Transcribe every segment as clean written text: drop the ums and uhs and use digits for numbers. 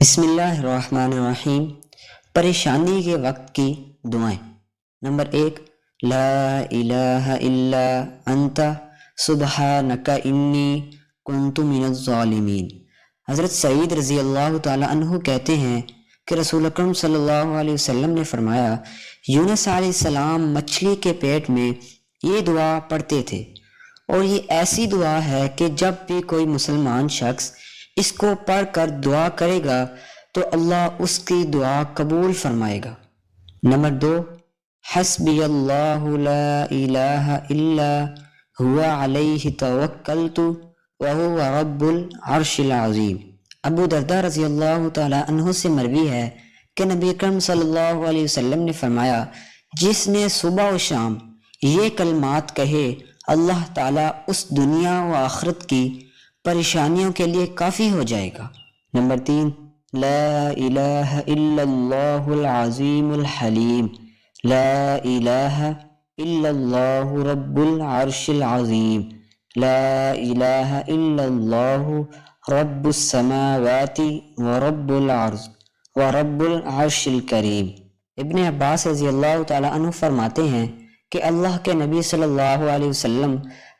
بسم اللہ الرحمن الرحیم۔ پریشانی کے وقت کی دعائیں۔ نمبر 1، لا الہ الا انت سبحانک انی کنت من الظالمین۔ حضرت سعید رضی اللہ تعالی عنہ کہتے ہیں کہ رسول اکرم صلی اللہ علیہ وسلم نے فرمایا، یونس علیہ السلام مچھلی کے پیٹ میں یہ دعا پڑھتے تھے، اور یہ ایسی دعا ہے کہ جب بھی کوئی مسلمان شخص اس کو پڑھ کر دعا کرے گا تو اللہ اس کی دعا قبول فرمائے گا۔ نمبر 2، حسبی اللہ لا الہ الا هو علیہ توکلت وهو رب العرش العظیم۔ ابو درداء رضی اللہ تعالی عنہ سے مروی ہے کہ نبی اکرم صلی اللہ علیہ وسلم نے فرمایا، جس نے صبح و شام یہ کلمات کہے اللہ تعالیٰ اس دنیا و آخرت کی پریشانیوں کے لیے کافی ہو جائے گا۔ نمبر 3، لا الہ الا اللہ العظیم الحلیم، لا الہ الا اللہ رب العرش العظیم، لا الہ الا اللہ رب السماوات ورب العرض ورب العرش الکریم۔ ابن عباس رضی اللہ تعالی عنہ فرماتے ہیں کہ اللہ کے نبی صلی اللہ علیہ وسلم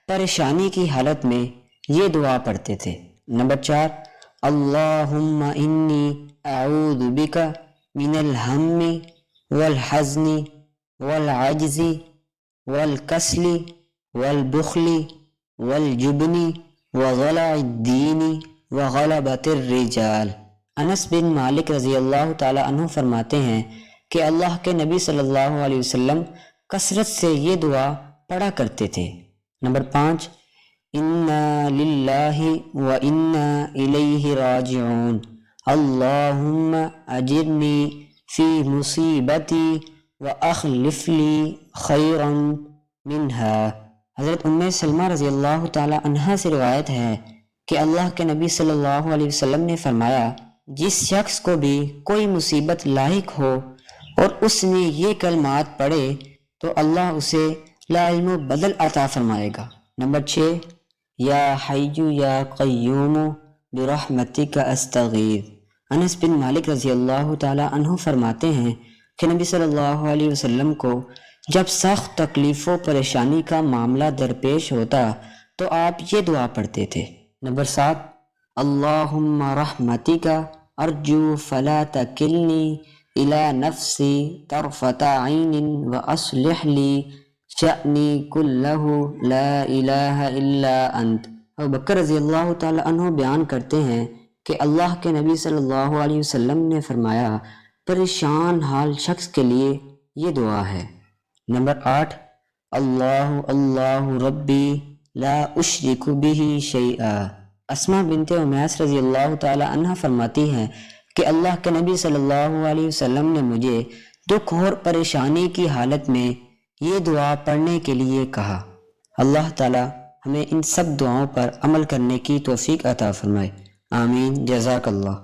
پریشانی کی حالت میں یہ دعا پڑھتے تھے۔ نمبر 4، اللہم انی اعوذ بک من الہم والحزن والعجز والکسل والبخل والجبن وغلع الدین وغلبۃ الرجال۔ انس بن مالک رضی اللہ تعالی عنہ فرماتے ہیں کہ اللہ کے نبی صلی اللہ علیہ وسلم کثرت سے یہ دعا پڑھا کرتے تھے۔ نمبر 5، انا للہ و انا الیہ راجعون، اللہم اجرنی فی مصیبتی واخلف لی خیرا منہا۔ حضرت سلمہ رضی اللہ تعالی عنہا سے روایت ہے کہ اللہ کے نبی صلی اللہ علیہ وسلم نے فرمایا، جس شخص کو بھی کوئی مصیبت لاحق ہو اور اس نے یہ کلمات پڑھے تو اللہ اسے لا علم و بدل عطا فرمائے گا۔ نمبر 6، یا حی یا قیوم برحمتک استغیث۔ انس بن مالک رضی اللہ تعالی عنہ فرماتے ہیں کہ نبی صلی اللہ علیہ وسلم کو جب سخت تکلیف و پریشانی کا معاملہ درپیش ہوتا تو آپ یہ دعا پڑھتے تھے۔ نمبر 7، اللہم رحمتک ارجو فلا تکلنی الی نفسی طرفۃ عین واصلح لی شأنی کلہ لا الہ الا انت۔ ابو بکر رضی اللہ تعالی عنہ بیان کرتے ہیں کہ اللہ کے نبی صلی اللہ علیہ وسلم نے فرمایا، پریشان حال شخص کے لیے یہ دعا ہے۔ نمبر 8، اللہ اللہ ربی لا اشرک بہ شیئا۔ اسماء بنت امیس رضی اللہ تعالی عنہ فرماتی ہیں کہ اللہ کے نبی صلی اللہ علیہ وسلم نے مجھے دکھ اور پریشانی کی حالت میں یہ دعا پڑھنے کے لیے کہا۔ اللہ تعالی ہمیں ان سب دعاؤں پر عمل کرنے کی توفیق عطا فرمائے، آمین، جزاک اللہ۔